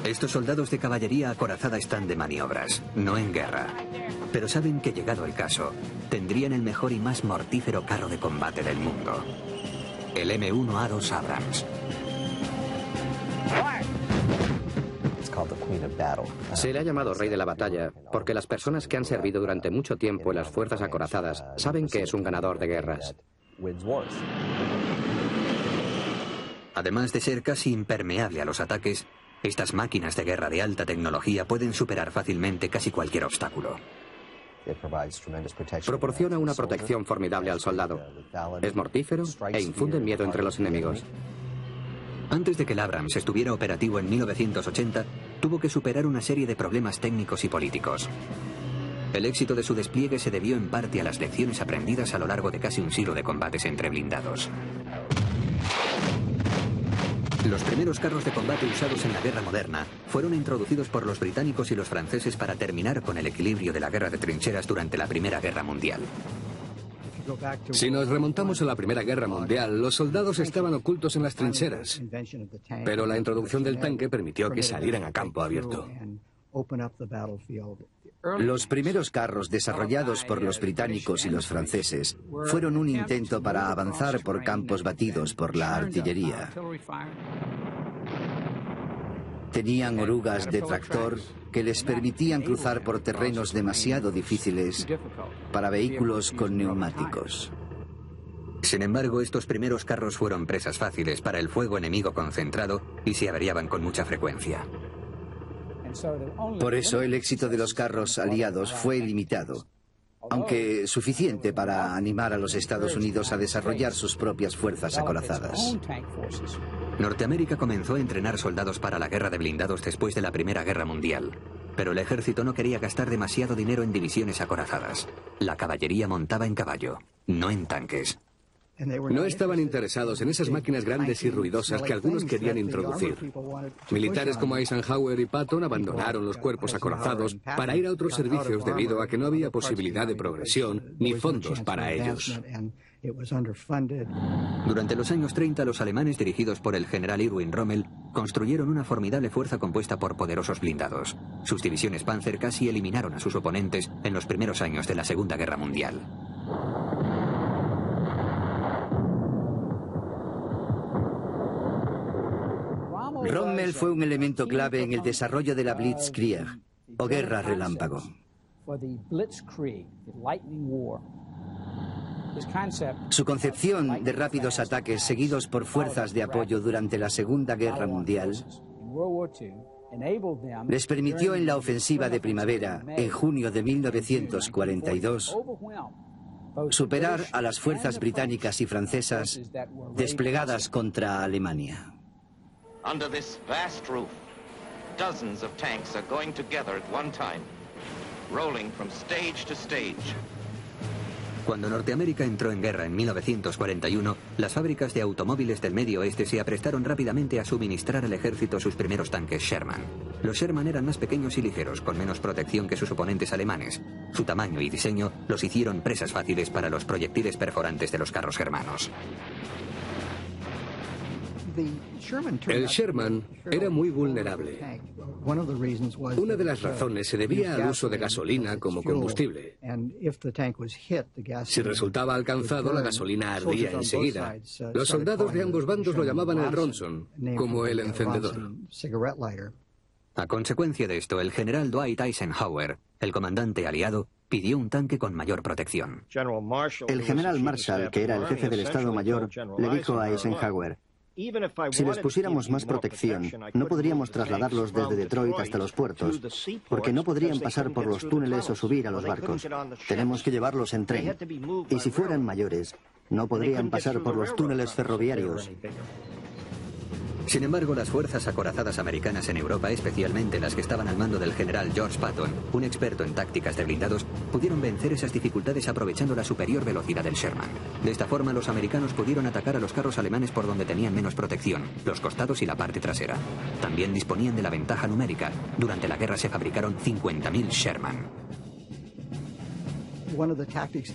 Estos soldados de caballería acorazada están de maniobras, no en guerra. Pero saben que, llegado el caso, tendrían el mejor y más mortífero carro de combate del mundo. El M1A2 Abrams. Se le ha llamado rey de la batalla porque las personas que han servido durante mucho tiempo en las fuerzas acorazadas saben que es un ganador de guerras. Además de ser casi impermeable a los ataques, estas máquinas de guerra de alta tecnología pueden superar fácilmente casi cualquier obstáculo. Proporciona una protección formidable al soldado. Es mortífero e infunde miedo entre los enemigos. Antes de que el Abrams estuviera operativo en 1980, tuvo que superar una serie de problemas técnicos y políticos. El éxito de su despliegue se debió en parte a las lecciones aprendidas a lo largo de casi un siglo de combates entre blindados. Los primeros carros de combate usados en la guerra moderna fueron introducidos por los británicos y los franceses para terminar con el equilibrio de la guerra de trincheras durante la Primera Guerra Mundial. Si nos remontamos a la Primera Guerra Mundial, los soldados estaban ocultos en las trincheras, pero la introducción del tanque permitió que salieran a campo abierto. Los primeros carros desarrollados por los británicos y los franceses fueron un intento para avanzar por campos batidos por la artillería. Tenían orugas de tractor que les permitían cruzar por terrenos demasiado difíciles para vehículos con neumáticos. Sin embargo, estos primeros carros fueron presas fáciles para el fuego enemigo concentrado y se averiaban con mucha frecuencia. Por eso el éxito de los carros aliados fue limitado, aunque suficiente para animar a los Estados Unidos a desarrollar sus propias fuerzas acorazadas. Norteamérica comenzó a entrenar soldados para la guerra de blindados después de la Primera Guerra Mundial, pero el ejército no quería gastar demasiado dinero en divisiones acorazadas. La caballería montaba en caballo, no en tanques. No estaban interesados en esas máquinas grandes y ruidosas que algunos querían introducir. Militares como Eisenhower y Patton abandonaron los cuerpos acorazados para ir a otros servicios debido a que no había posibilidad de progresión ni fondos para ellos. Durante los años 30, los alemanes, dirigidos por el general Erwin Rommel, construyeron una formidable fuerza compuesta por poderosos blindados. Sus divisiones Panzer casi eliminaron a sus oponentes en los primeros años de la Segunda Guerra Mundial. Rommel fue un elemento clave en el desarrollo de la Blitzkrieg, o guerra relámpago. Su concepción de rápidos ataques seguidos por fuerzas de apoyo durante la Segunda Guerra Mundial les permitió en la ofensiva de primavera, en junio de 1942, superar a las fuerzas británicas y francesas desplegadas contra Alemania. Under this vast roof, dozens of tanks are going together at one time, rolling from stage to stage. Cuando Norteamérica entró en guerra en 1941, las fábricas de automóviles del Medio Oeste se aprestaron rápidamente a suministrar al ejército sus primeros tanques Sherman. Los Sherman eran más pequeños y ligeros, con menos protección que sus oponentes alemanes. Su tamaño y diseño los hicieron presas fáciles para los proyectiles perforantes de los carros germanos. El Sherman era muy vulnerable. Una de las razones se debía al uso de gasolina como combustible. Si resultaba alcanzado, la gasolina ardía enseguida. Los soldados de ambos bandos lo llamaban el Ronson, como el encendedor. A consecuencia de esto, el general Dwight Eisenhower, el comandante aliado, pidió un tanque con mayor protección. El general Marshall, que era el jefe del Estado Mayor, le dijo a Eisenhower: si les pusiéramos más protección, no podríamos trasladarlos desde Detroit hasta los puertos, porque no podrían pasar por los túneles o subir a los barcos. Tenemos que llevarlos en tren. Y si fueran mayores, no podrían pasar por los túneles ferroviarios. Sin embargo, las fuerzas acorazadas americanas en Europa, especialmente las que estaban al mando del general George Patton, un experto en tácticas de blindados, pudieron vencer esas dificultades aprovechando la superior velocidad del Sherman. De esta forma, los americanos pudieron atacar a los carros alemanes por donde tenían menos protección, los costados y la parte trasera. También disponían de la ventaja numérica. Durante la guerra se fabricaron 50.000 Sherman.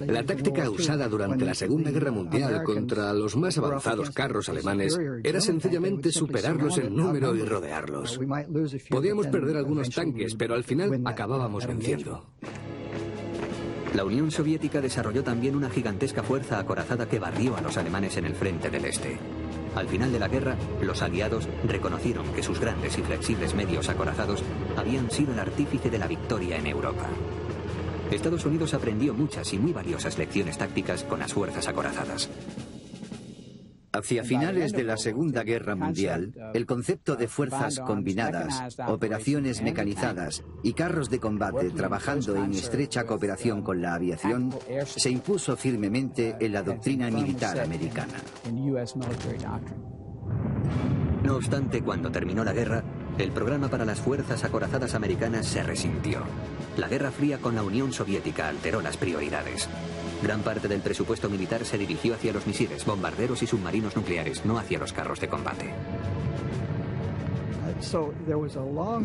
La táctica usada durante la Segunda Guerra Mundial contra los más avanzados carros alemanes era sencillamente superarlos en número y rodearlos. Podíamos perder algunos tanques, pero al final acabábamos venciendo. La Unión Soviética desarrolló también una gigantesca fuerza acorazada que barrió a los alemanes en el frente del este. Al final de la guerra, los aliados reconocieron que sus grandes y flexibles medios acorazados habían sido el artífice de la victoria en Europa. Estados Unidos aprendió muchas y muy valiosas lecciones tácticas con las fuerzas acorazadas. Hacia finales de la Segunda Guerra Mundial, el concepto de fuerzas combinadas, operaciones mecanizadas y carros de combate trabajando en estrecha cooperación con la aviación se impuso firmemente en la doctrina militar americana. No obstante, cuando terminó la guerra, el programa para las fuerzas acorazadas americanas se resintió. La Guerra Fría con la Unión Soviética alteró las prioridades. Gran parte del presupuesto militar se dirigió hacia los misiles, bombarderos y submarinos nucleares, no hacia los carros de combate.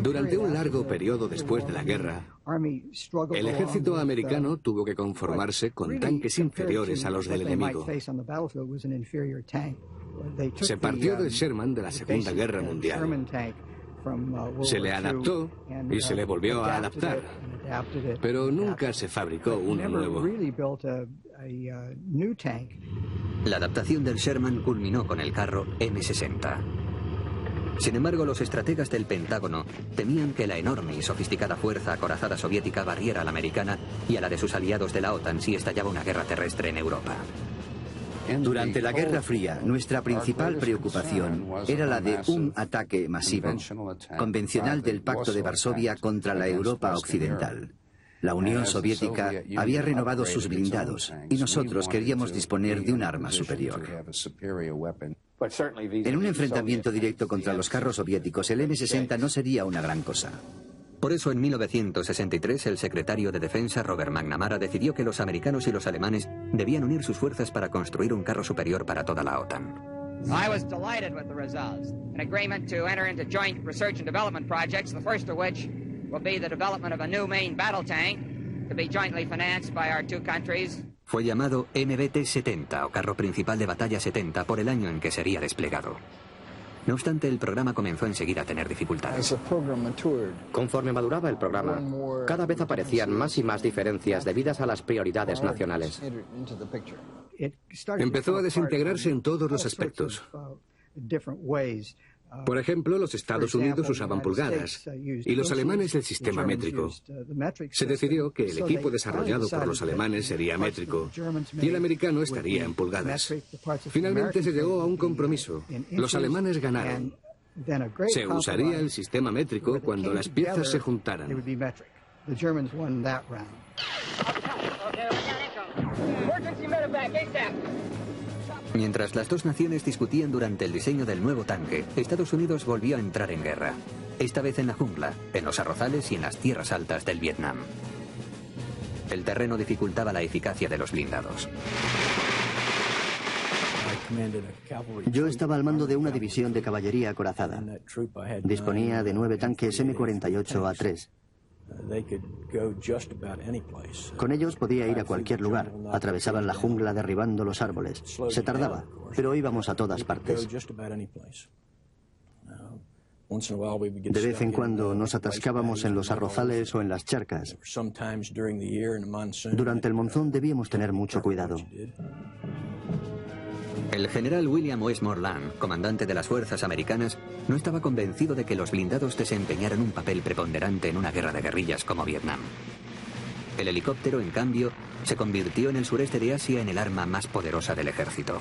Durante un largo periodo después de la guerra, el ejército americano tuvo que conformarse con tanques inferiores a los del enemigo. Se partió del Sherman de la Segunda Guerra Mundial. Se le adaptó y se le volvió a adaptar, pero nunca se fabricó uno nuevo. La adaptación del Sherman culminó con el carro M60. Sin embargo, los estrategas del Pentágono temían que la enorme y sofisticada fuerza acorazada soviética barriera a la americana y a la de sus aliados de la OTAN si estallaba una guerra terrestre en Europa. Durante la Guerra Fría, nuestra principal preocupación era la de un ataque masivo, convencional del Pacto de Varsovia contra la Europa occidental. La Unión Soviética había renovado sus blindados y nosotros queríamos disponer de un arma superior. En un enfrentamiento directo contra los carros soviéticos, el M60 no sería una gran cosa. Por eso, en 1963, el secretario de Defensa, Robert McNamara, decidió que los americanos y los alemanes debían unir sus fuerzas para construir un carro superior para toda la OTAN. I was delighted with the results. An agreement to enter into joint research and development projects, the first of which will be the development of a new main battle tank to be jointly financed by our two countries. Fue llamado MBT-70, o Carro Principal de Batalla 70, por el año en que sería desplegado. No obstante, el programa comenzó enseguida a tener dificultades. Conforme maduraba el programa, cada vez aparecían más y más diferencias debidas a las prioridades nacionales. Empezó a desintegrarse en todos los aspectos. Por ejemplo, los Estados Unidos usaban pulgadas y los alemanes el sistema métrico. Se decidió que el equipo desarrollado por los alemanes sería métrico y el americano estaría en pulgadas. Finalmente se llegó a un compromiso. Los alemanes ganaron. Se usaría el sistema métrico cuando las piezas se juntaran. Mientras las dos naciones discutían durante el diseño del nuevo tanque, Estados Unidos volvió a entrar en guerra. Esta vez en la jungla, en los arrozales y en las tierras altas del Vietnam. El terreno dificultaba la eficacia de los blindados. Yo estaba al mando de una división de caballería acorazada. Disponía de 9 tanques M48A3. Con ellos podía ir a cualquier lugar. Atravesaban la jungla derribando los árboles. Se tardaba, pero íbamos a todas partes. De vez en cuando nos atascábamos en los arrozales o en las charcas. Durante el monzón debíamos tener mucho cuidado. El general William Westmoreland, comandante de las fuerzas americanas, no estaba convencido de que los blindados desempeñaran un papel preponderante en una guerra de guerrillas como Vietnam. El helicóptero, en cambio, se convirtió en el sureste de Asia en el arma más poderosa del ejército.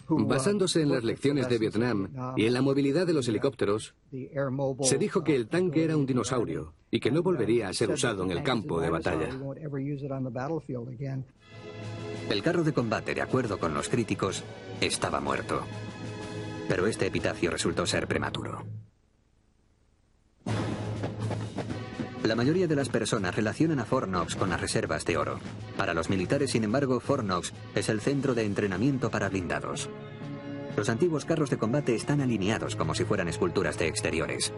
Basándose en las lecciones de Vietnam y en la movilidad de los helicópteros, se dijo que el tanque era un dinosaurio y que no volvería a ser usado en el campo de batalla. El carro de combate, de acuerdo con los críticos, estaba muerto. Pero este epitafio resultó ser prematuro. La mayoría de las personas relacionan a Fort Knox con las reservas de oro. Para los militares, sin embargo, Fort Knox es el centro de entrenamiento para blindados. Los antiguos carros de combate están alineados como si fueran esculturas de exteriores.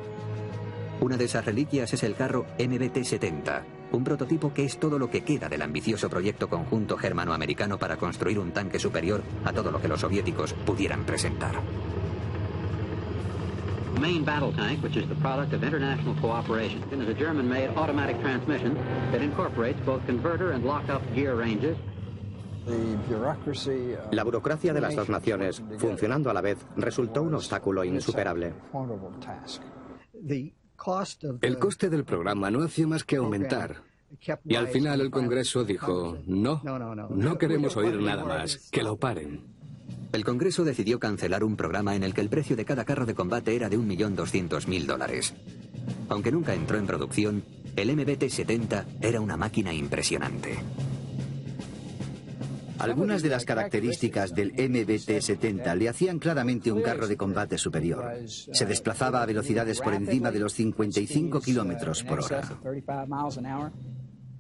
Una de esas reliquias es el carro MBT-70, un prototipo que es todo lo que queda del ambicioso proyecto conjunto germano-americano para construir un tanque superior a todo lo que los soviéticos pudieran presentar. The main battle tank, which is the product of international cooperation, is a German-made automatic transmission that incorporates both converter and lock-up gear ranges. La burocracia de las dos naciones, funcionando a la vez, resultó un obstáculo insuperable. El coste del programa no hacía más que aumentar. Y al final el Congreso dijo, no queremos oír nada más, que lo paren. El Congreso decidió cancelar un programa en el que el precio de cada carro de combate era de $1.200.000. Aunque nunca entró en producción, el MBT-70 era una máquina impresionante. Algunas de las características del MBT-70 le hacían claramente un carro de combate superior. Se desplazaba a velocidades por encima de los 55 kilómetros por hora.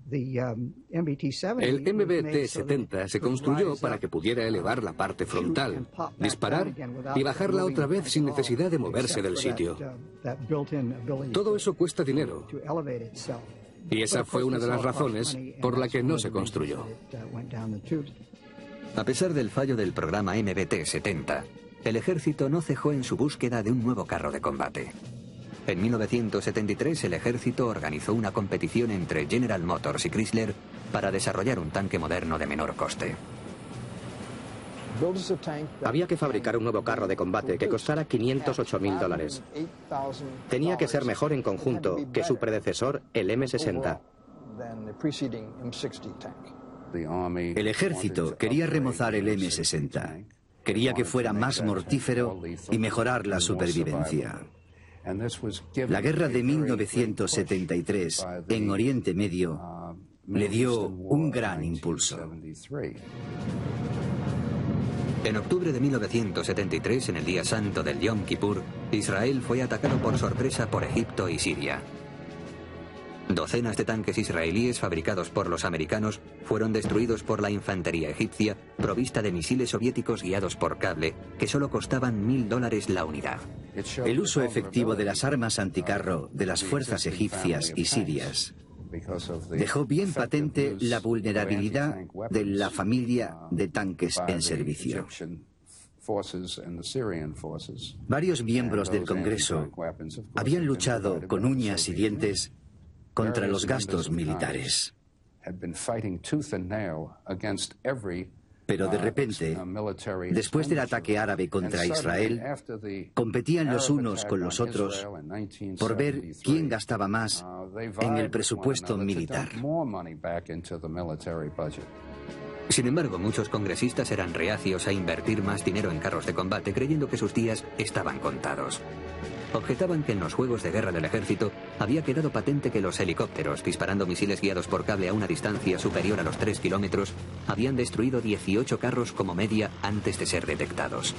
El MBT-70 se construyó para que pudiera elevar la parte frontal, disparar y bajarla otra vez sin necesidad de moverse del sitio. Todo eso cuesta dinero. Y esa fue una de las razones por la que no se construyó. A pesar del fallo del programa MBT-70, el ejército no cejó en su búsqueda de un nuevo carro de combate. En 1973, el ejército organizó una competición entre General Motors y Chrysler para desarrollar un tanque moderno de menor coste. Había que fabricar un nuevo carro de combate que costara $508.000. Tenía que ser mejor en conjunto que su predecesor, el M60. El ejército quería remozar el M60. Quería que fuera más mortífero y mejorar la supervivencia. La guerra de 1973 en Oriente Medio le dio un gran impulso. En octubre de 1973, en el día santo del Yom Kippur, Israel fue atacado por sorpresa por Egipto y Siria. Docenas de tanques israelíes fabricados por los americanos fueron destruidos por la infantería egipcia, provista de misiles soviéticos guiados por cable, que solo costaban $1.000 la unidad. El uso efectivo de las armas anticarro de las fuerzas egipcias y sirias dejó bien patente la vulnerabilidad de la familia de tanques en servicio. Varios miembros del Congreso habían luchado con uñas y dientes contra los gastos militares. Pero de repente, después del ataque árabe contra Israel, competían los unos con los otros por ver quién gastaba más en el presupuesto militar. Sin embargo, muchos congresistas eran reacios a invertir más dinero en carros de combate, creyendo que sus días estaban contados. Objetaban que en los juegos de guerra del ejército había quedado patente que los helicópteros, disparando misiles guiados por cable a una distancia superior a los 3 kilómetros, habían destruido 18 carros como media antes de ser detectados.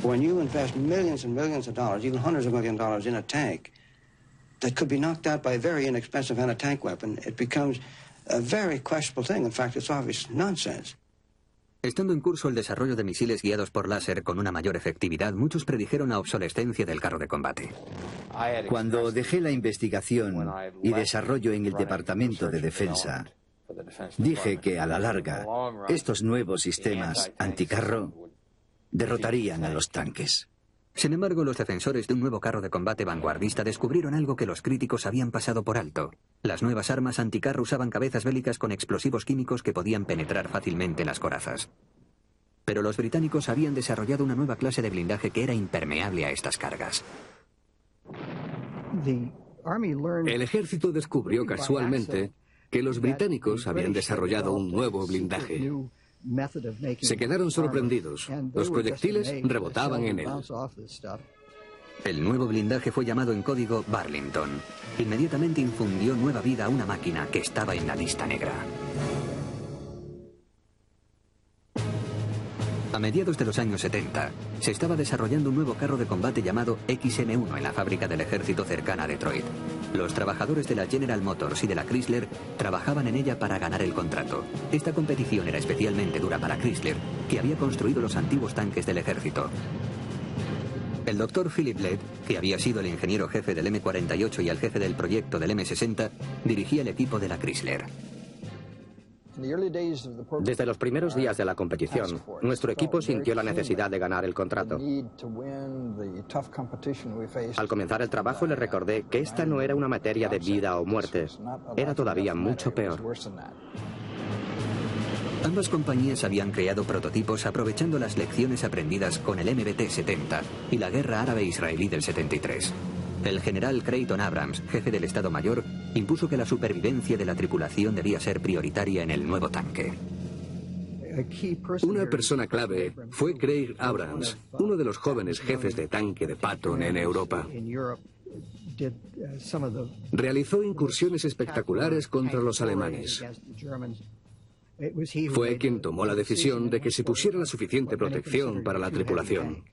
When you invest millions and millions of dollars, even hundreds of millions of dollars in a tank that could be knocked out by a very inexpensive anti-tank weapon, it becomes a very questionable thing. In fact, it's obvious nonsense. Estando en curso el desarrollo de misiles guiados por láser con una mayor efectividad, muchos predijeron la obsolescencia del carro de combate. Cuando dejé la investigación y desarrollo en el Departamento de Defensa, dije que a la larga estos nuevos sistemas anticarro derrotarían a los tanques. Sin embargo, los defensores de un nuevo carro de combate vanguardista descubrieron algo que los críticos habían pasado por alto. Las nuevas armas anticarro usaban cabezas bélicas con explosivos químicos que podían penetrar fácilmente en las corazas. Pero los británicos habían desarrollado una nueva clase de blindaje que era impermeable a estas cargas. El ejército descubrió casualmente que los británicos habían desarrollado un nuevo blindaje. Se quedaron sorprendidos. Los proyectiles rebotaban en él. El nuevo blindaje fue llamado en código Burlington. Inmediatamente infundió nueva vida a una máquina que estaba en la lista negra. A mediados de los años 70, se estaba desarrollando un nuevo carro de combate llamado XM1 en la fábrica del ejército cercana a Detroit. Los trabajadores de la General Motors y de la Chrysler trabajaban en ella para ganar el contrato. Esta competición era especialmente dura para Chrysler, que había construido los antiguos tanques del ejército. El doctor Philip Led, que había sido el ingeniero jefe del M48 y el jefe del proyecto del M60, dirigía el equipo de la Chrysler. Desde los primeros días de la competición, nuestro equipo sintió la necesidad de ganar el contrato. Al comenzar el trabajo le recordé que esta no era una materia de vida o muerte, era todavía mucho peor. Ambas compañías habían creado prototipos aprovechando las lecciones aprendidas con el MBT-70 y la guerra árabe-israelí del 73. El general Creighton Abrams, jefe del Estado Mayor, impuso que la supervivencia de la tripulación debía ser prioritaria en el nuevo tanque. Una persona clave fue Craig Abrams, uno de los jóvenes jefes de tanque de Patton en Europa. Realizó incursiones espectaculares contra los alemanes. Fue quien tomó la decisión de que se pusiera la suficiente protección para la tripulación.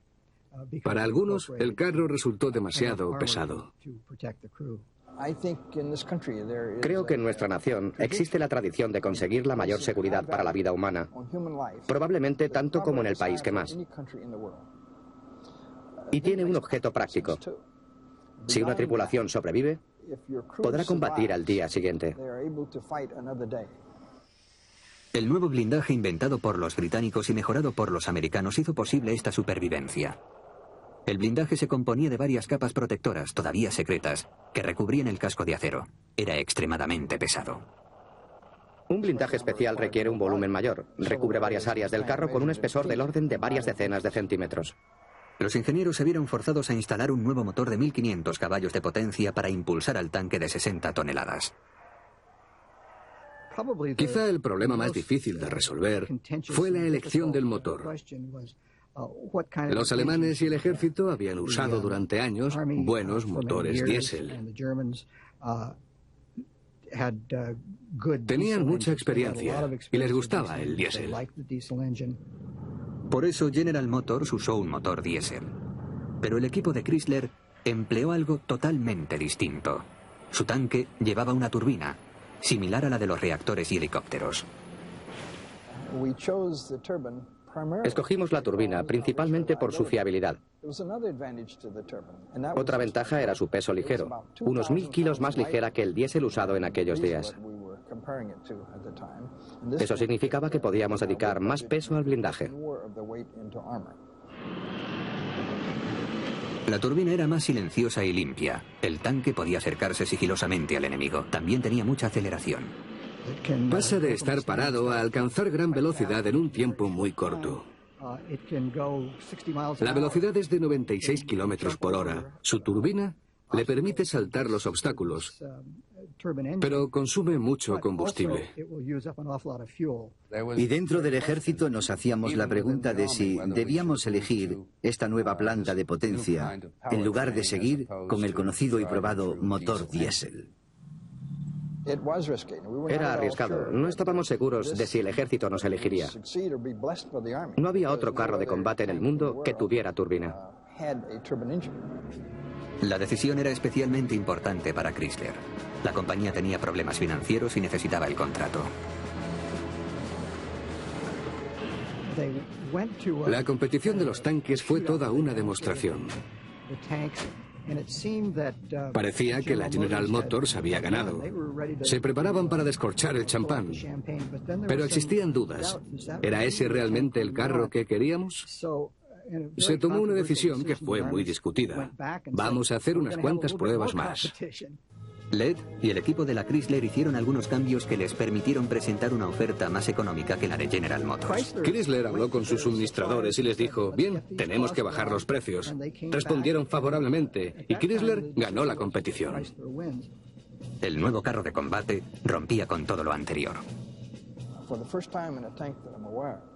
Para algunos, el carro resultó demasiado pesado. Creo que en nuestra nación existe la tradición de conseguir la mayor seguridad para la vida humana, probablemente tanto como en el país que más. Y tiene un objeto práctico. Si una tripulación sobrevive, podrá combatir al día siguiente. El nuevo blindaje inventado por los británicos y mejorado por los americanos hizo posible esta supervivencia. El blindaje se componía de varias capas protectoras, todavía secretas, que recubrían el casco de acero. Era extremadamente pesado. Un blindaje especial requiere un volumen mayor. Recubre varias áreas del carro con un espesor del orden de varias decenas de centímetros. Los ingenieros se vieron forzados a instalar un nuevo motor de 1500 caballos de potencia para impulsar al tanque de 60 toneladas. Quizá el problema más difícil de resolver fue la elección del motor. Los alemanes y el ejército habían usado durante años buenos motores diésel. Tenían mucha experiencia y les gustaba el diésel. Por eso General Motors usó un motor diésel. Pero el equipo de Chrysler empleó algo totalmente distinto. Su tanque llevaba una turbina, similar a la de los reactores y helicópteros. Escogimos la turbina principalmente por su fiabilidad. Otra ventaja era su peso ligero, unos 1000 kilos más ligera que el diésel usado en aquellos días. Eso significaba que podíamos dedicar más peso al blindaje. La turbina era más silenciosa y limpia. El tanque podía acercarse sigilosamente al enemigo. También tenía mucha aceleración. Pasa de estar parado a alcanzar gran velocidad en un tiempo muy corto. La velocidad es de 96 kilómetros por hora. Su turbina le permite saltar los obstáculos, pero consume mucho combustible. Y dentro del ejército nos hacíamos la pregunta de si debíamos elegir esta nueva planta de potencia en lugar de seguir con el conocido y probado motor diésel. Era arriesgado. No estábamos seguros de si el ejército nos elegiría. No había otro carro de combate en el mundo que tuviera turbina. La decisión era especialmente importante para Chrysler. La compañía tenía problemas financieros y necesitaba el contrato. La competición de los tanques fue toda una demostración. Parecía que la General Motors había ganado. Se preparaban para descorchar el champán. Pero existían dudas. ¿Era ese realmente el carro que queríamos? Se tomó una decisión que fue muy discutida. Vamos a hacer unas cuantas pruebas más. Led y el equipo de la Chrysler hicieron algunos cambios que les permitieron presentar una oferta más económica que la de General Motors. Chrysler habló con sus suministradores y les dijo, bien, tenemos que bajar los precios. Respondieron favorablemente y Chrysler ganó la competición. El nuevo carro de combate rompía con todo lo anterior.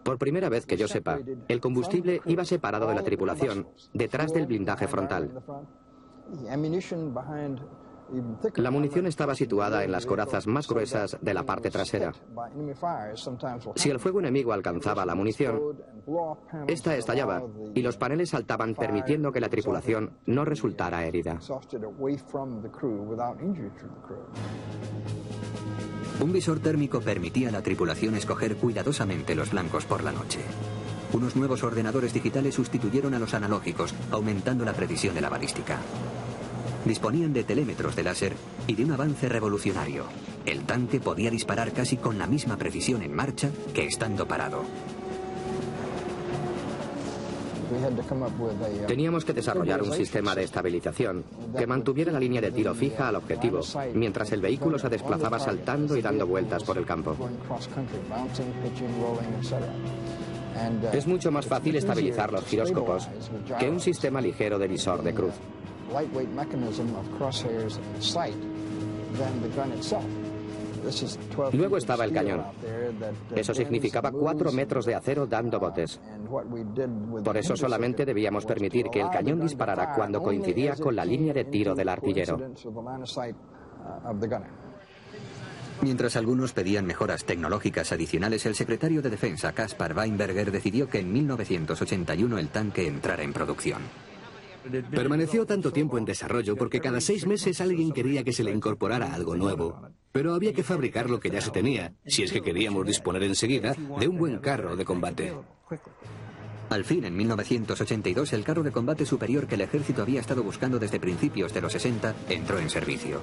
Por primera vez que yo sepa, el combustible iba separado de la tripulación, detrás del blindaje frontal. La munición estaba situada en las corazas más gruesas de la parte trasera. Si el fuego enemigo alcanzaba la munición, esta estallaba y los paneles saltaban permitiendo que la tripulación no resultara herida. Un visor térmico permitía a la tripulación escoger cuidadosamente los blancos por la noche. Unos nuevos ordenadores digitales sustituyeron a los analógicos, aumentando la precisión de la balística. Disponían de telémetros de láser y de un avance revolucionario. El tanque podía disparar casi con la misma precisión en marcha que estando parado. Teníamos que desarrollar un sistema de estabilización que mantuviera la línea de tiro fija al objetivo, mientras el vehículo se desplazaba saltando y dando vueltas por el campo. Es mucho más fácil estabilizar los giróscopos que un sistema ligero de visor de cruz. Luego estaba el cañón. Eso significaba 4 metros de acero dando botes. Por eso solamente debíamos permitir que el cañón disparara cuando coincidía con la línea de tiro del artillero. Mientras algunos pedían mejoras tecnológicas adicionales, el secretario de Defensa, Caspar Weinberger, decidió que en 1981 el tanque entrara en producción. Permaneció tanto tiempo en desarrollo porque cada 6 meses alguien quería que se le incorporara algo nuevo. Pero había que fabricar lo que ya se tenía, si es que queríamos disponer enseguida de un buen carro de combate. Al fin, en 1982, el carro de combate superior que el ejército había estado buscando desde principios de los 60 entró en servicio.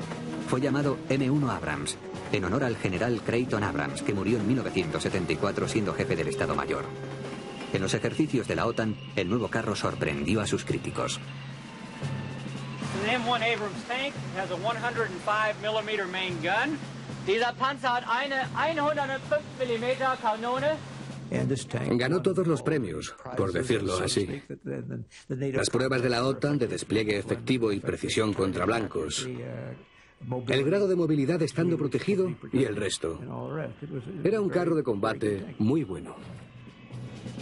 Fue llamado M1 Abrams, en honor al general Creighton Abrams, que murió en 1974 siendo jefe del Estado Mayor. En los ejercicios de la OTAN, el nuevo carro sorprendió a sus críticos. The M1 Abrams tank has a 105mm main gun. Dieser Panzer hat eine 105mm Kanone. Ganó todos los premios, por decirlo así. Las pruebas de la OTAN de despliegue efectivo y precisión contra blancos, el grado de movilidad estando protegido y el resto. Era un carro de combate muy bueno.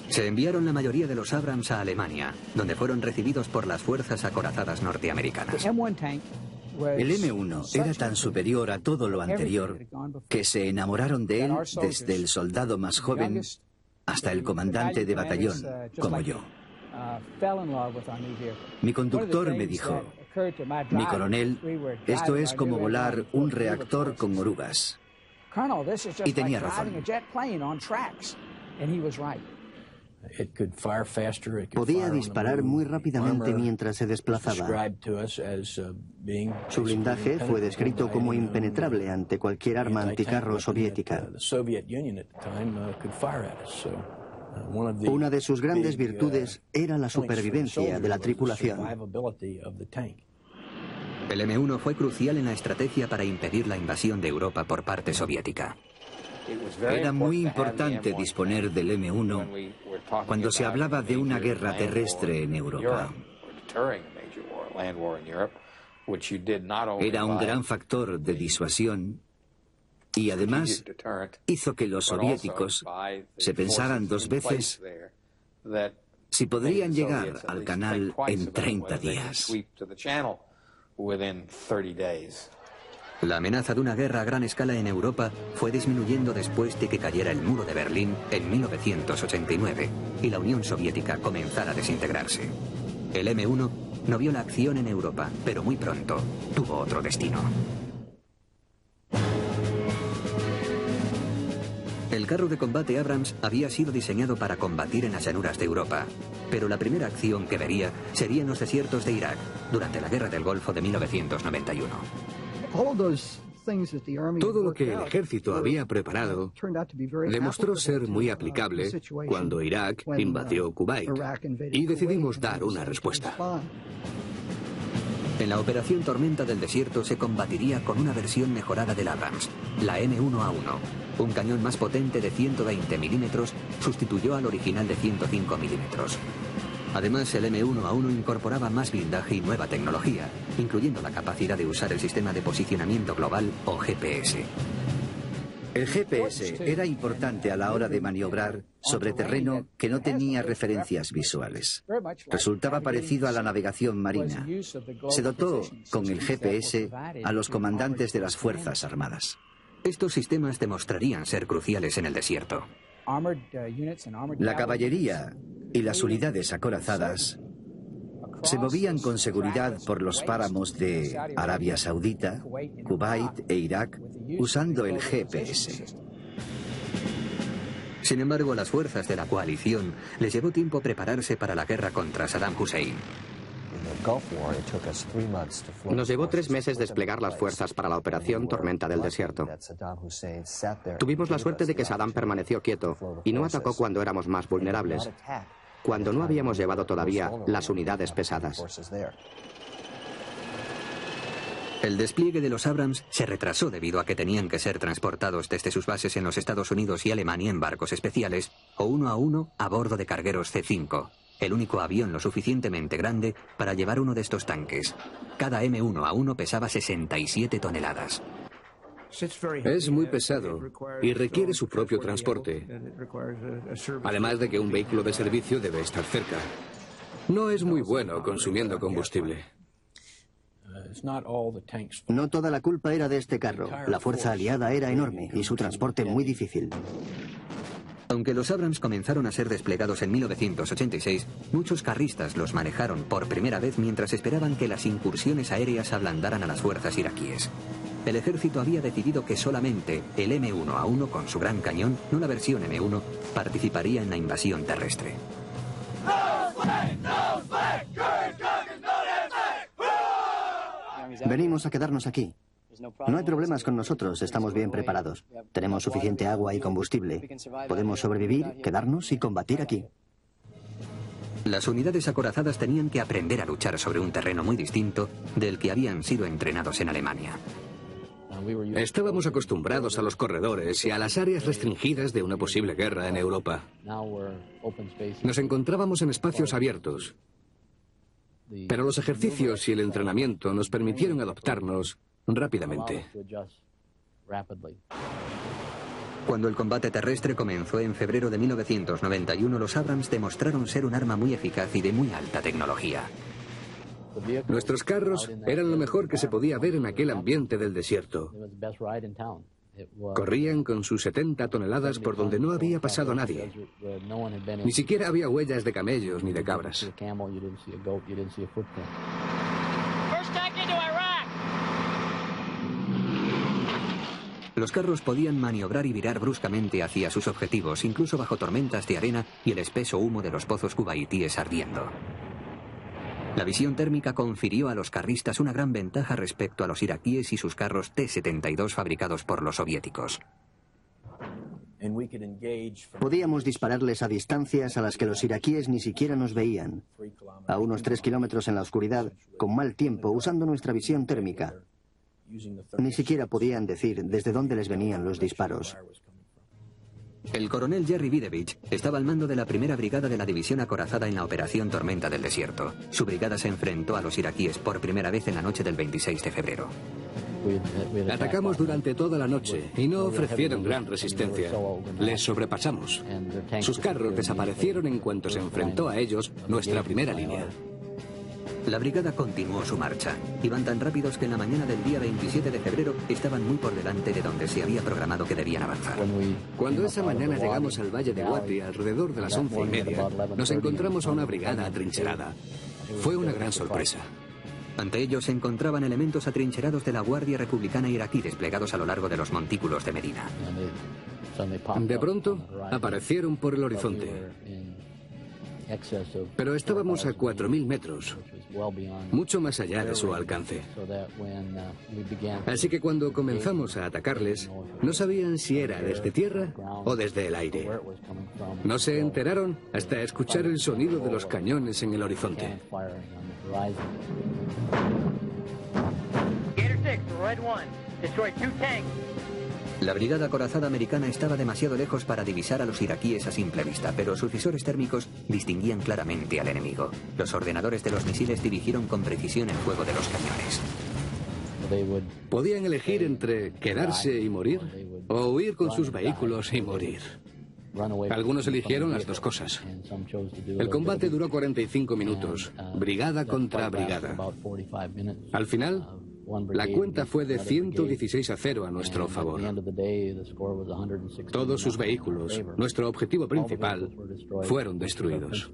Se enviaron la mayoría de los Abrams a Alemania, donde fueron recibidos por las fuerzas acorazadas norteamericanas. El M1 era tan superior a todo lo anterior que se enamoraron de él desde el soldado más joven hasta el comandante de batallón, como yo. Mi conductor me dijo: mi coronel, esto es como volar un reactor con orugas. Y tenía razón. Podía disparar muy rápidamente mientras se desplazaba. Su blindaje fue descrito como impenetrable ante cualquier arma anticarro soviética. Una de sus grandes virtudes era la supervivencia de la tripulación. El M1 fue crucial en la estrategia para impedir la invasión de Europa por parte soviética. Era muy importante disponer del M1 cuando se hablaba de una guerra terrestre en Europa. Era un gran factor de disuasión y además hizo que los soviéticos se pensaran 2 veces si podrían llegar al canal en 30 días. La amenaza de una guerra a gran escala en Europa fue disminuyendo después de que cayera el muro de Berlín en 1989 y la Unión Soviética comenzara a desintegrarse. El M1 no vio la acción en Europa, pero muy pronto tuvo otro destino. El carro de combate Abrams había sido diseñado para combatir en las llanuras de Europa, pero la primera acción que vería sería en los desiertos de Irak, durante la Guerra del Golfo de 1991. Todo lo que el ejército había preparado demostró ser muy aplicable cuando Irak invadió Kuwait y decidimos dar una respuesta. En la operación Tormenta del Desierto se combatiría con una versión mejorada del Abrams, la M1A1. Un cañón más potente de 120 milímetros sustituyó al original de 105 milímetros. Además, el M1A1 incorporaba más blindaje y nueva tecnología, incluyendo la capacidad de usar el sistema de posicionamiento global o GPS. El GPS era importante a la hora de maniobrar sobre terreno que no tenía referencias visuales. Resultaba parecido a la navegación marina. Se dotó con el GPS a los comandantes de las Fuerzas Armadas. Estos sistemas demostrarían ser cruciales en el desierto. La caballería y las unidades acorazadas se movían con seguridad por los páramos de Arabia Saudita, Kuwait e Irak usando el GPS. Sin embargo, a las fuerzas de la coalición les llevó tiempo prepararse para la guerra contra Saddam Hussein. Nos llevó 3 meses desplegar las fuerzas para la operación Tormenta del Desierto. Tuvimos la suerte de que Saddam permaneció quieto y no atacó cuando éramos más vulnerables, cuando no habíamos llevado todavía las unidades pesadas. El despliegue de los Abrams se retrasó debido a que tenían que ser transportados desde sus bases en los Estados Unidos y Alemania en barcos especiales o uno a bordo de cargueros C-5, el único avión lo suficientemente grande para llevar uno de estos tanques. Cada M1A1 pesaba 67 toneladas. Es muy pesado y requiere su propio transporte, además de que un vehículo de servicio debe estar cerca. No es muy bueno consumiendo combustible. No toda la culpa era de este carro. La fuerza aliada era enorme y su transporte muy difícil. Aunque los Abrams comenzaron a ser desplegados en 1986, muchos carristas los manejaron por primera vez mientras esperaban que las incursiones aéreas ablandaran a las fuerzas iraquíes. El ejército había decidido que solamente el M1A1 con su gran cañón, no la versión M1, participaría en la invasión terrestre. Venimos a quedarnos aquí. No hay problemas con nosotros, estamos bien preparados. Tenemos suficiente agua y combustible. Podemos sobrevivir, quedarnos y combatir aquí. Las unidades acorazadas tenían que aprender a luchar sobre un terreno muy distinto del que habían sido entrenados en Alemania. Estábamos acostumbrados a los corredores y a las áreas restringidas de una posible guerra en Europa. Nos encontrábamos en espacios abiertos. Pero los ejercicios y el entrenamiento nos permitieron adaptarnos rápidamente. Cuando el combate terrestre comenzó en febrero de 1991, los Abrams demostraron ser un arma muy eficaz y de muy alta tecnología. Nuestros carros eran lo mejor que se podía ver en aquel ambiente del desierto. Corrían con sus 70 toneladas por donde no había pasado nadie. Ni siquiera había huellas de camellos ni de cabras. Los carros podían maniobrar y virar bruscamente hacia sus objetivos, incluso bajo tormentas de arena y el espeso humo de los pozos cubaitíes ardiendo. La visión térmica confirió a los carristas una gran ventaja respecto a los iraquíes y sus carros T-72 fabricados por los soviéticos. Podíamos dispararles a distancias a las que los iraquíes ni siquiera nos veían. A unos 3 kilómetros en la oscuridad, con mal tiempo, usando nuestra visión térmica. Ni siquiera podían decir desde dónde les venían los disparos. El coronel Jerry Videvich estaba al mando de la primera brigada de la división acorazada en la operación Tormenta del Desierto. Su brigada se enfrentó a los iraquíes por primera vez en la noche del 26 de febrero. Atacamos durante toda la noche y no ofrecieron gran resistencia. Les sobrepasamos. Sus carros desaparecieron en cuanto se enfrentó a ellos nuestra primera línea. La brigada continuó su marcha. Iban tan rápidos que en la mañana del día 27 de febrero estaban muy por delante de donde se había programado que debían avanzar. Cuando esa mañana llegamos al valle de Wadi, alrededor de las 11:30, nos encontramos a una brigada atrincherada. Fue una gran sorpresa. Ante ellos se encontraban elementos atrincherados de la Guardia Republicana iraquí desplegados a lo largo de los montículos de Medina. De pronto, aparecieron por el horizonte. Pero estábamos a 4.000 metros, mucho más allá de su alcance. Así que cuando comenzamos a atacarles, no sabían si era desde tierra o desde el aire. No se enteraron hasta escuchar el sonido de los cañones en el horizonte. La brigada acorazada americana estaba demasiado lejos para divisar a los iraquíes a simple vista, pero sus visores térmicos distinguían claramente al enemigo. Los ordenadores de los misiles dirigieron con precisión el fuego de los cañones. Podían elegir entre quedarse y morir o huir con sus vehículos y morir. Algunos eligieron las dos cosas. El combate duró 45 minutos, brigada contra brigada. Al final, la cuenta fue de 116-0 a nuestro favor. Todos sus vehículos, nuestro objetivo principal, fueron destruidos.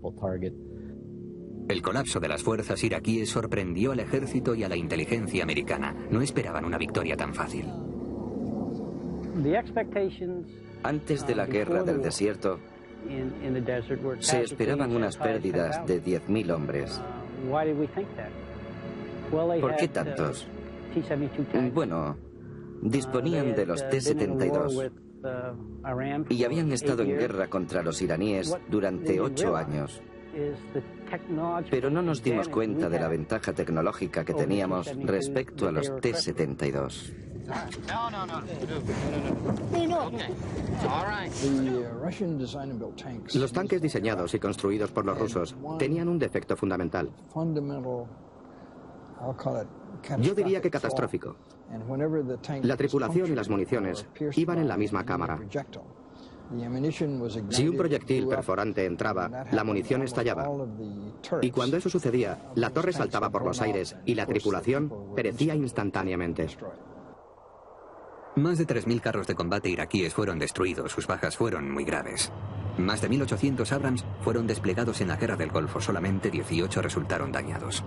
El colapso de las fuerzas iraquíes sorprendió al ejército y a la inteligencia americana. No esperaban una victoria tan fácil. Antes de la guerra del desierto, se esperaban unas pérdidas de 10.000 hombres. ¿Por qué tantos? Bueno, disponían de los T-72 y habían estado en guerra contra los iraníes durante 8 años. Pero no nos dimos cuenta de la ventaja tecnológica que teníamos respecto a los T-72. Los tanques diseñados y construidos por los rusos tenían un defecto fundamental. Yo diría que catastrófico. La tripulación y las municiones iban en la misma cámara. Si un proyectil perforante entraba, la munición estallaba. Y cuando eso sucedía, la torre saltaba por los aires y la tripulación perecía instantáneamente. Más de 3.000 carros de combate iraquíes fueron destruidos, sus bajas fueron muy graves. Más de 1.800 Abrams fueron desplegados en la guerra del Golfo, solamente 18 resultaron dañados.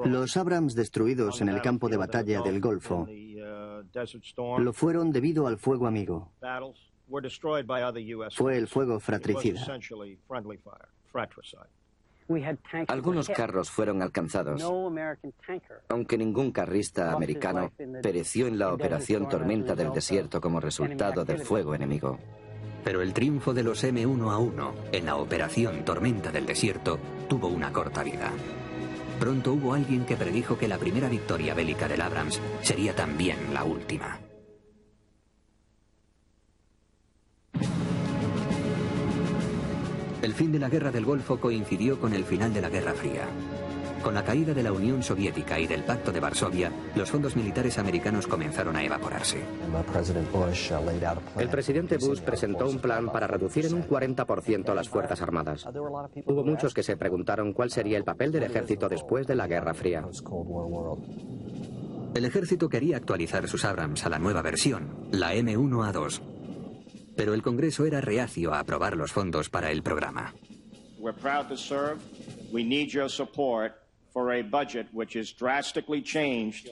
Los Abrams destruidos en el campo de batalla del Golfo lo fueron debido al fuego amigo. Fue el fuego fratricida. Algunos carros fueron alcanzados, aunque ningún carrista americano pereció en la operación Tormenta del Desierto como resultado del fuego enemigo. Pero el triunfo de los M1A1 en la operación Tormenta del Desierto tuvo una corta vida. Pronto hubo alguien que predijo que la primera victoria bélica del Abrams sería también la última. El fin de la Guerra del Golfo coincidió con el final de la Guerra Fría. Con la caída de la Unión Soviética y del Pacto de Varsovia, los fondos militares americanos comenzaron a evaporarse. El presidente Bush presentó un plan para reducir en un 40% las Fuerzas Armadas. Hubo muchos que se preguntaron cuál sería el papel del ejército después de la Guerra Fría. El ejército quería actualizar sus Abrams a la nueva versión, la M1A2. Pero el Congreso era reacio a aprobar los fondos para el programa. For a budget which is drastically changed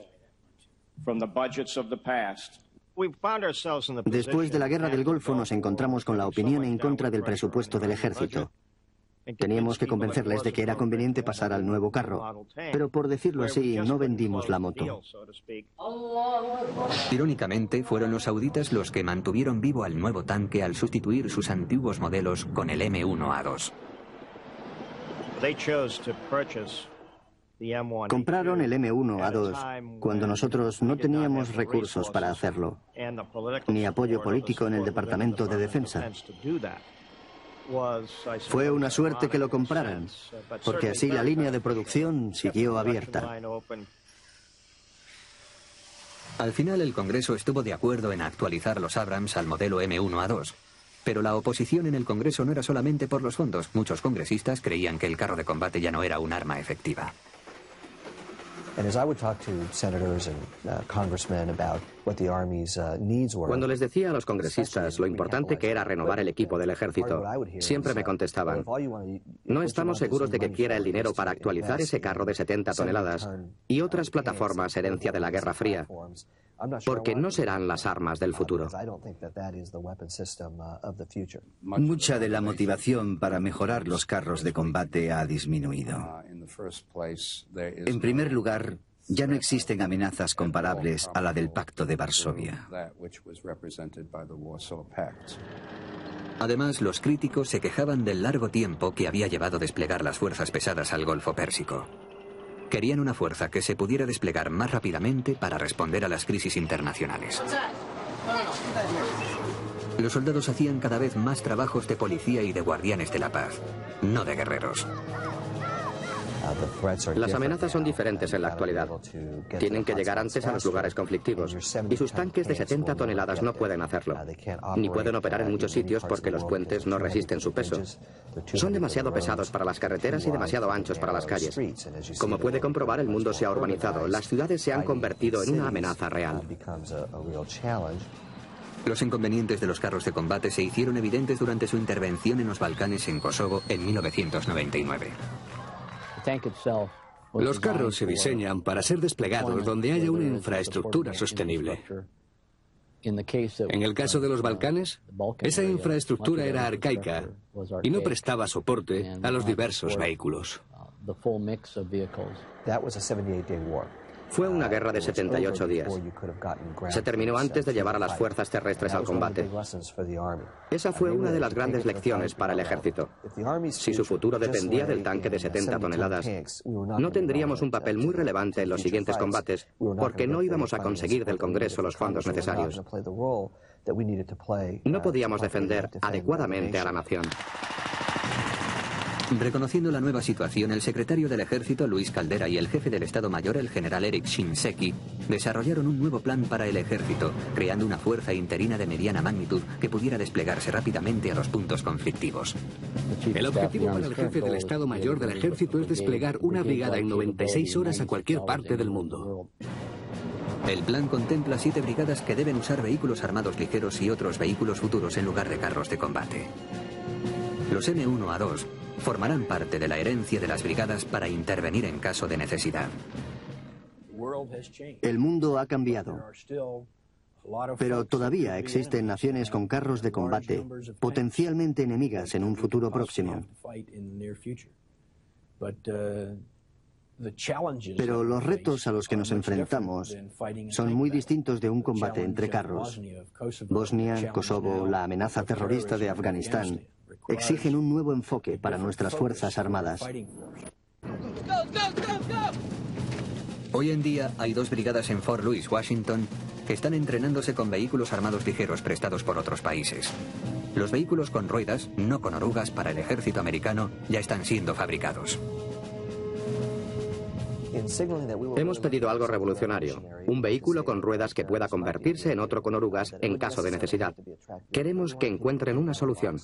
from the budgets of the past. Después de la Guerra del Golfo nos encontramos con la opinión en contra del presupuesto del ejército. Teníamos que convencerles de que era conveniente pasar al nuevo carro, pero por decirlo así, no vendimos la moto. Irónicamente, fueron los sauditas los que mantuvieron vivo al nuevo tanque al sustituir sus antiguos modelos con el M1A2. Compraron el M1A2 cuando nosotros no teníamos recursos para hacerlo, ni apoyo político en el Departamento de Defensa. Fue una suerte que lo compraran, porque así la línea de producción siguió abierta. Al final el Congreso estuvo de acuerdo en actualizar los Abrams al modelo M1A2. Pero la oposición en el Congreso no era solamente por los fondos. Muchos congresistas creían que el carro de combate ya no era un arma efectiva. Cuando les decía a los congresistas lo importante que era renovar el equipo del ejército, siempre me contestaban: no estamos seguros de que quiera el dinero para actualizar ese carro de 70 toneladas y otras plataformas herencia de la Guerra Fría, porque no serán las armas del futuro. Mucha de la motivación para mejorar los carros de combate ha disminuido. En primer lugar, ya no existen amenazas comparables a la del Pacto de Varsovia. Además, los críticos se quejaban del largo tiempo que había llevado desplegar las fuerzas pesadas al Golfo Pérsico. Querían una fuerza que se pudiera desplegar más rápidamente para responder a las crisis internacionales. Los soldados hacían cada vez más trabajos de policía y de guardianes de la paz, no de guerreros. Las amenazas son diferentes en la actualidad. Tienen que llegar antes a los lugares conflictivos, y sus tanques de 70 toneladas no pueden hacerlo. Ni pueden operar en muchos sitios porque los puentes no resisten su peso. Son demasiado pesados para las carreteras y demasiado anchos para las calles. Como puede comprobar, el mundo se ha urbanizado. Las ciudades se han convertido en una amenaza real. Los inconvenientes de los carros de combate se hicieron evidentes durante su intervención en los Balcanes en Kosovo en 1999. Los carros se diseñan para ser desplegados donde haya una infraestructura sostenible. En el caso de los Balcanes, esa infraestructura era arcaica y no prestaba soporte a los diversos vehículos. Fue una guerra de 78 días. Se terminó antes de llevar a las fuerzas terrestres al combate. Esa fue una de las grandes lecciones para el ejército. Si su futuro dependía del tanque de 70 toneladas, no tendríamos un papel muy relevante en los siguientes combates, porque no íbamos a conseguir del Congreso los fondos necesarios. No podíamos defender adecuadamente a la nación. Reconociendo la nueva situación, el secretario del Ejército, Luis Caldera, y el jefe del Estado Mayor, el general Eric Shinseki, desarrollaron un nuevo plan para el Ejército, creando una fuerza interina de mediana magnitud que pudiera desplegarse rápidamente a los puntos conflictivos. El objetivo para el jefe del Estado Mayor del Ejército es desplegar una brigada en 96 horas a cualquier parte del mundo. El plan contempla 7 brigadas que deben usar vehículos armados ligeros y otros vehículos futuros en lugar de carros de combate. Los M1A2 formarán parte de la herencia de las brigadas para intervenir en caso de necesidad. El mundo ha cambiado, pero todavía existen naciones con carros de combate potencialmente enemigas en un futuro próximo. Pero los retos a los que nos enfrentamos son muy distintos de un combate entre carros. Bosnia, Kosovo, la amenaza terrorista de Afganistán exigen un nuevo enfoque para nuestras fuerzas armadas. Hoy en día hay 2 brigadas en Fort Lewis, Washington, que están entrenándose con vehículos armados ligeros prestados por otros países. Los vehículos con ruedas, no con orugas, para el ejército americano ya están siendo fabricados. Hemos pedido algo revolucionario, un vehículo con ruedas que pueda convertirse en otro con orugas en caso de necesidad. Queremos que encuentren una solución.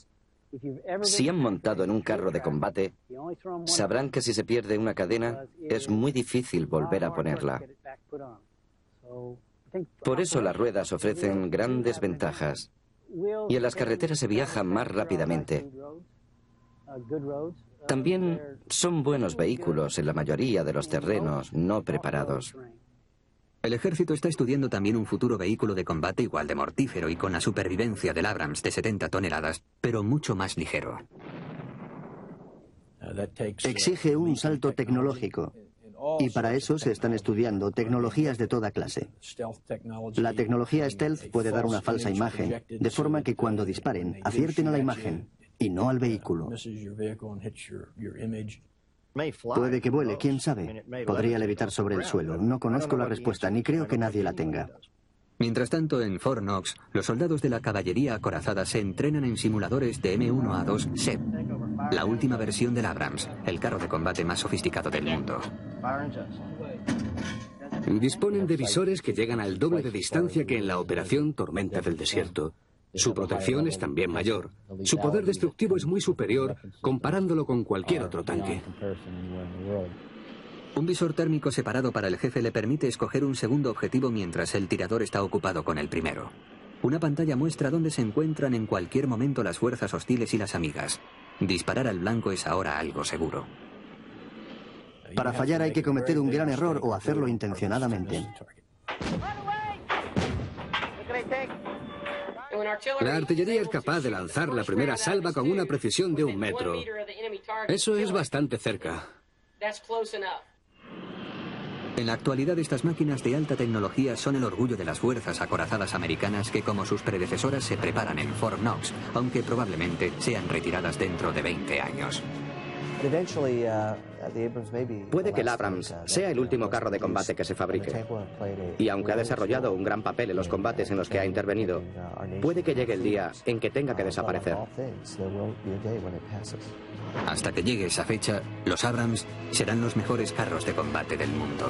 Si han montado en un carro de combate, sabrán que si se pierde una cadena, es muy difícil volver a ponerla. Por eso las ruedas ofrecen grandes ventajas. Y en las carreteras se viaja más rápidamente. También son buenos vehículos en la mayoría de los terrenos no preparados. El ejército está estudiando también un futuro vehículo de combate igual de mortífero y con la supervivencia del Abrams de 70 toneladas, pero mucho más ligero. Exige un salto tecnológico, y para eso se están estudiando tecnologías de toda clase. La tecnología stealth puede dar una falsa imagen, de forma que cuando disparen, acierten a la imagen y no al vehículo. Puede que vuele, quién sabe. Podría levitar sobre el suelo. No conozco la respuesta, ni creo que nadie la tenga. Mientras tanto, en Fort Knox, los soldados de la caballería acorazada se entrenan en simuladores de M1A2 SEP, la última versión del Abrams, el carro de combate más sofisticado del mundo. Disponen de visores que llegan al doble de distancia que en la operación Tormenta del Desierto. Su protección es también mayor. Su poder destructivo es muy superior comparándolo con cualquier otro tanque. Un visor térmico separado para el jefe le permite escoger un segundo objetivo mientras el tirador está ocupado con el primero. Una pantalla muestra dónde se encuentran en cualquier momento las fuerzas hostiles y las amigas. Disparar al blanco es ahora algo seguro. Para fallar hay que cometer un gran error o hacerlo intencionadamente. La artillería es capaz de lanzar la primera salva con una precisión de 1 metro. Eso es bastante cerca. En la actualidad, estas máquinas de alta tecnología son el orgullo de las fuerzas acorazadas americanas que, como sus predecesoras, se preparan en Fort Knox, aunque probablemente sean retiradas dentro de 20 años. Puede que el Abrams sea el último carro de combate que se fabrique. Y aunque ha desarrollado un gran papel en los combates en los que ha intervenido, puede que llegue el día en que tenga que desaparecer. Hasta que llegue esa fecha, los Abrams serán los mejores carros de combate del mundo.